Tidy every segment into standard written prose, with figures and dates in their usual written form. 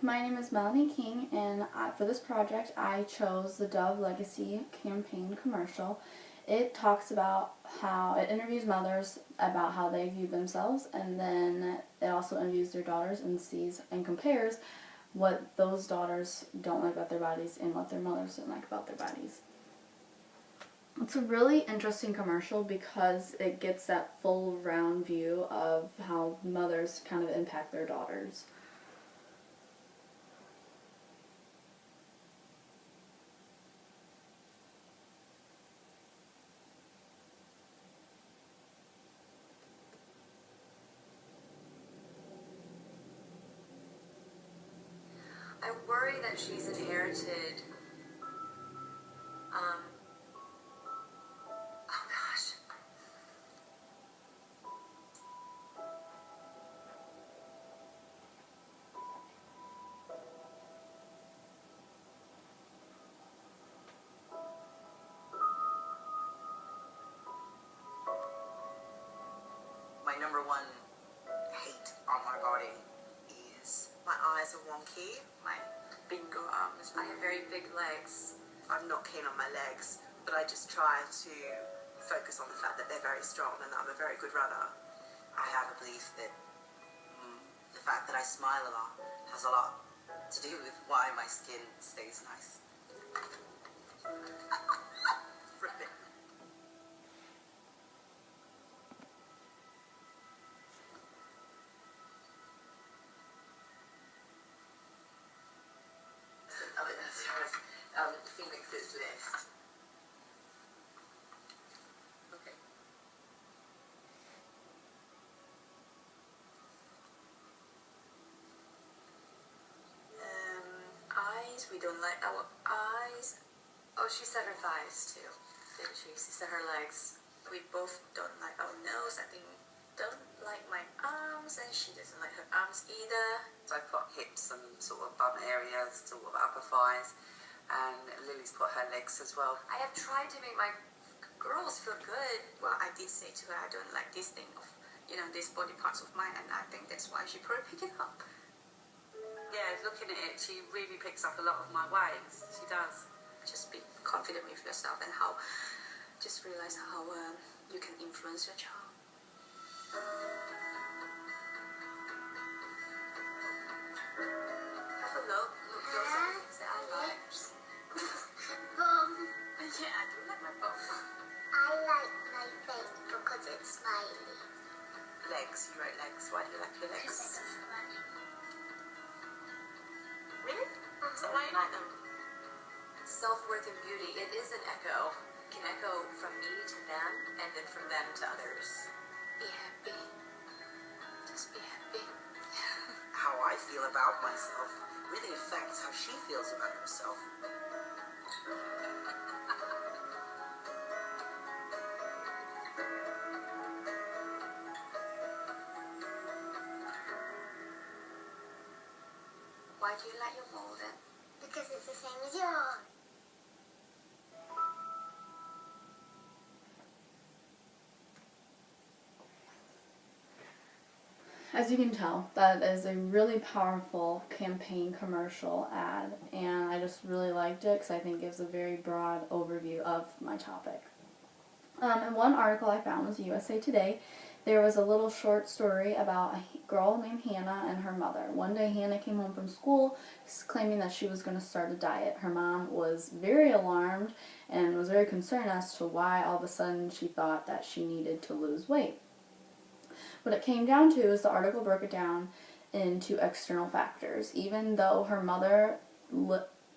my name is Melanie King, and for this project I chose the Dove Legacy campaign commercial. It talks about how it interviews mothers about how they view themselves, and then it also interviews their daughters and sees and compares what those daughters don't like about their bodies and what their mothers don't like about their bodies. It's a really interesting commercial because it gets that full round view of how mothers kind of impact their daughters. I worry that she's inherited, oh gosh. My number one hate on my body is my eyes are wonky, my bingo arms. I have very big legs. I'm not keen on my legs, but I just try to focus on the fact that they're very strong and that I'm a very good runner. I have a belief that the fact that I smile a lot has a lot to do with why my skin stays nice. Ribbit. Phoenix's list. Okay. Eyes, we don't like our eyes. Oh, she said her thighs too, didn't she? She said her legs. We both don't like our nose. I think don't like my arms, and she doesn't like her arms either. So I put hips and sort of bum areas, sort of upper thighs. And Lily's put her legs as well. I have tried to make my girls feel good. Well, I did say to her, I don't like this thing of, these body parts of mine, and I think that's why she probably picked it up. Yeah, looking at it, she really picks up a lot of my ways. She does. Just be confident with yourself and just realize how you can influence your child. Have a look. Look, those are the things that I like. Yeah, I do like my bum. I like my face because it's smiley. Legs, you wrote legs. Why do you like your legs? Because it's funny. Really? So why do you like them? Self-worth and beauty, it is an echo. It can echo from me to them, and then from them to others. Be happy. Just be happy. How I feel about myself really affects how she feels about herself. Why do you like your mole then? Because it's the same as yours. As you can tell, that is a really powerful campaign commercial ad, and I just really liked it because I think it gives a very broad overview of my topic. In one article I found was USA Today. There was a little short story about a girl named Hannah and her mother. One day Hannah came home from school claiming that she was going to start a diet. Her mom was very alarmed and was very concerned as to why all of a sudden she thought that she needed to lose weight. What it came down to is the article broke it down into external factors. Even though her mother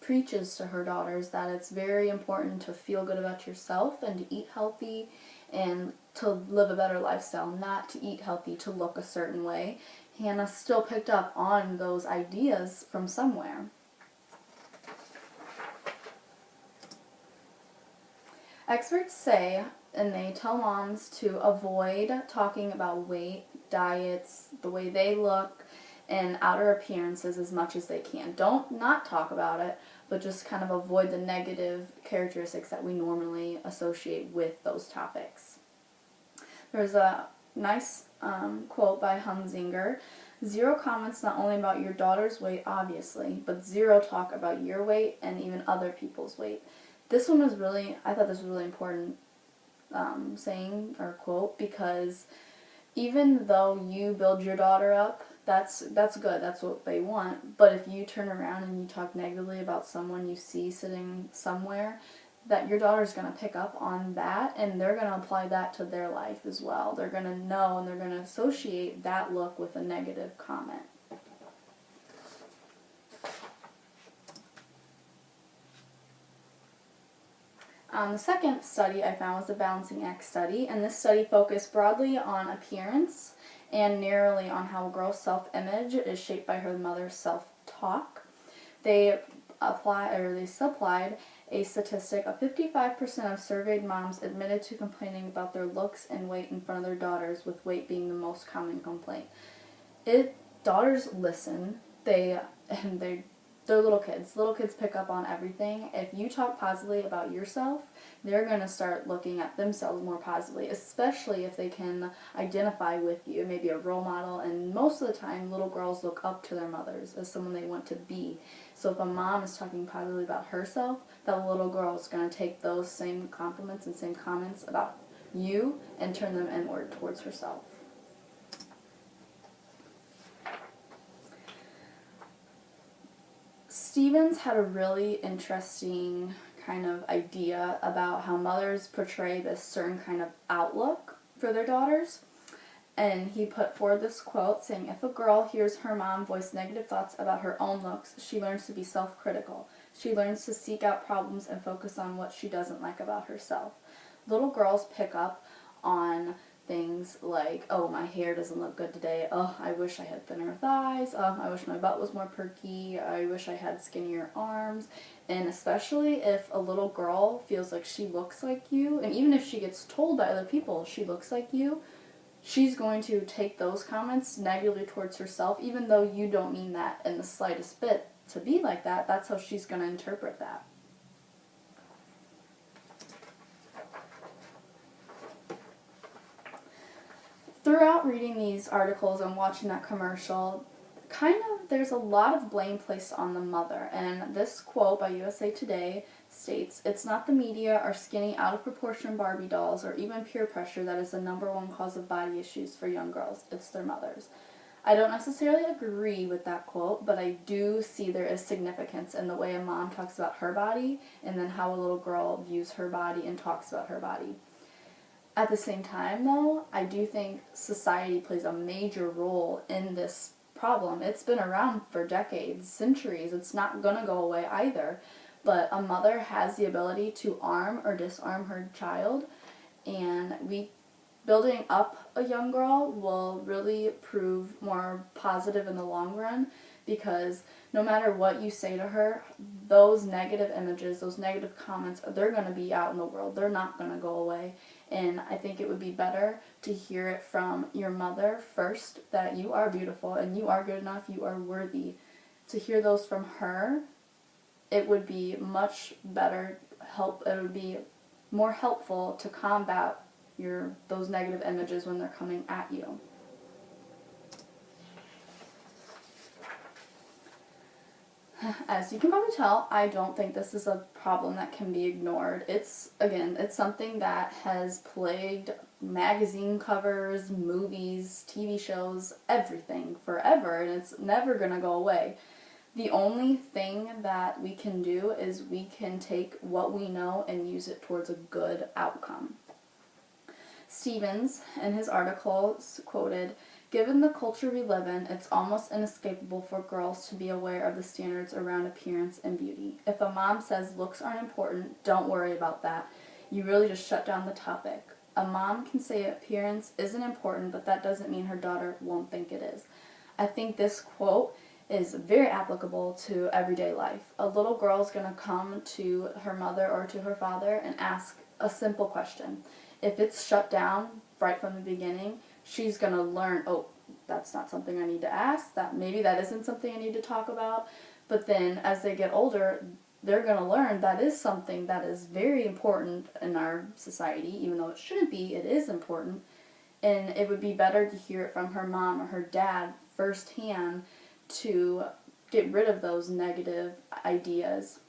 preaches to her daughters that it's very important to feel good about yourself and to eat healthy and to live a better lifestyle, not to eat healthy to look a certain way, Hannah still picked up on those ideas from somewhere. Experts say, and they tell moms to avoid talking about weight, diets, the way they look, and outer appearances as much as they can. Don't not talk about it, but just kind of avoid the negative characteristics that we normally associate with those topics. There's a nice quote by Hunzinger Zero comments not only about your daughter's weight, obviously, but zero talk about your weight and even other people's weight. This one was really, I thought this was really important saying or quote, because even though you build your daughter up, that's good, that's what they want, but if you turn around and you talk negatively about someone you see sitting somewhere, that your daughter's going to pick up on that, and they're going to apply that to their life as well. They're going to know, and they're going to associate that look with a negative comment. The second study I found was the balancing act study, and this study focused broadly on appearance and narrowly on how a girl's self-image is shaped by her mother's self-talk. They supplied a statistic of 55% of surveyed moms admitted to complaining about their looks and weight in front of their daughters, with weight being the most common complaint. Daughters listen. They're little kids. Little kids pick up on everything. If you talk positively about yourself, they're going to start looking at themselves more positively, especially if they can identify with you, maybe a role model. And most of the time, little girls look up to their mothers as someone they want to be. So if a mom is talking positively about herself, that little girl is going to take those same compliments and same comments about you and turn them inward towards herself. Stevens had a really interesting kind of idea about how mothers portray this certain kind of outlook for their daughters. And he put forward this quote saying, "If a girl hears her mom voice negative thoughts about her own looks, she learns to be self-critical. She learns to seek out problems and focus on what she doesn't like about herself." Little girls pick up on things like, oh, my hair doesn't look good today. Oh, I wish I had thinner thighs. Oh, I wish my butt was more perky. I wish I had skinnier arms. And especially if a little girl feels like she looks like you, and even if she gets told by other people she looks like you, she's going to take those comments negatively towards herself, even though you don't mean that in the slightest bit to be like that. That's how she's going to interpret that. Throughout reading these articles and watching that commercial, there's a lot of blame placed on the mother. And this quote by USA Today states, "It's not the media or skinny, out-of-proportion Barbie dolls or even peer pressure that is the #1 cause of body issues for young girls. It's their mothers." I don't necessarily agree with that quote, but I do see there is significance in the way a mom talks about her body and then how a little girl views her body and talks about her body. At the same time, though, I do think society plays a major role in this problem. It's been around for decades, centuries. It's not going to go away either. But a mother has the ability to arm or disarm her child, and building up a young girl will really prove more positive in the long run, because no matter what you say to her, those negative images, those negative comments, they're going to be out in the world. They're not going to go away. And I think it would be better to hear it from your mother first, that you are beautiful and you are good enough, you are worthy. To hear those from her, it would be much better it would be more helpful to combat those negative images when they're coming at you. As you can probably tell, I don't think this is a problem that can be ignored. It's something that has plagued magazine covers, movies, TV shows, everything forever, and it's never going to go away. The only thing that we can do is we can take what we know and use it towards a good outcome. Stevens, in his article, quoted, "Given the culture we live in, it's almost inescapable for girls to be aware of the standards around appearance and beauty. If a mom says looks aren't important, don't worry about that. You really just shut down the topic. A mom can say appearance isn't important, but that doesn't mean her daughter won't think it is." I think this quote is very applicable to everyday life. A little girl is going to come to her mother or to her father and ask a simple question. If it's shut down right from the beginning, she's going to learn, oh, that's not something I need to ask, maybe that isn't something I need to talk about. But then as they get older, they're going to learn that is something that is very important in our society. Even though it shouldn't be, it is important. And it would be better to hear it from her mom or her dad firsthand to get rid of those negative ideas.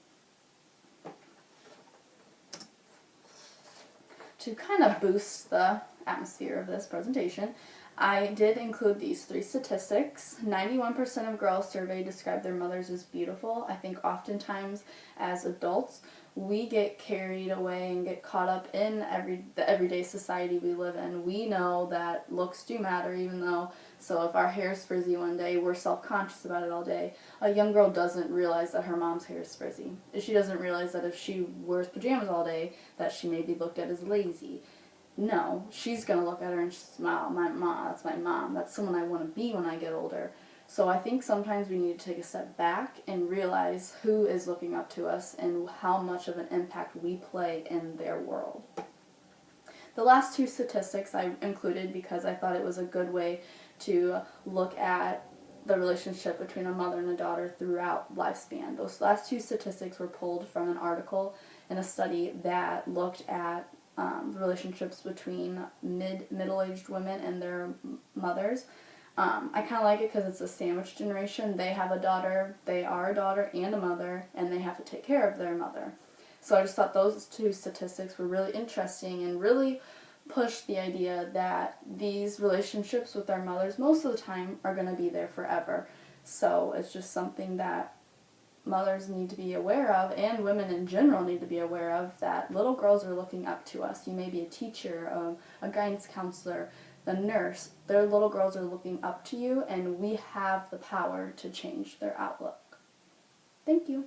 To kind of boost the atmosphere of this presentation, I did include these 3 statistics. 91% of girls surveyed describe their mothers as beautiful. I think oftentimes as adults, we get carried away and get caught up in the everyday society we live in. We know that looks do matter, even though, so if our hair's frizzy one day, we're self-conscious about it all day. A young girl doesn't realize that her mom's hair is frizzy. She doesn't realize that if she wears pajamas all day, that she may be looked at as lazy. No, she's going to look at her and smile. My mom, that's my mom. That's someone I want to be when I get older. So I think sometimes we need to take a step back and realize who is looking up to us and how much of an impact we play in their world. The last 2 statistics I included because I thought it was a good way to look at the relationship between a mother and a daughter throughout lifespan. Those last 2 statistics were pulled from an article in a study that looked at relationships between middle-aged women and their mothers. I kind of like it because it's a sandwich generation. They have a daughter, they are a daughter and a mother, and they have to take care of their mother. So I just thought those 2 statistics were really interesting and really push the idea that these relationships with their mothers most of the time are going to be there forever. So it's just something that mothers need to be aware of, and women in general need to be aware of, that little girls are looking up to us. You may be a teacher, a guidance counselor, a nurse. Their little girls are looking up to you, and we have the power to change their outlook. Thank you.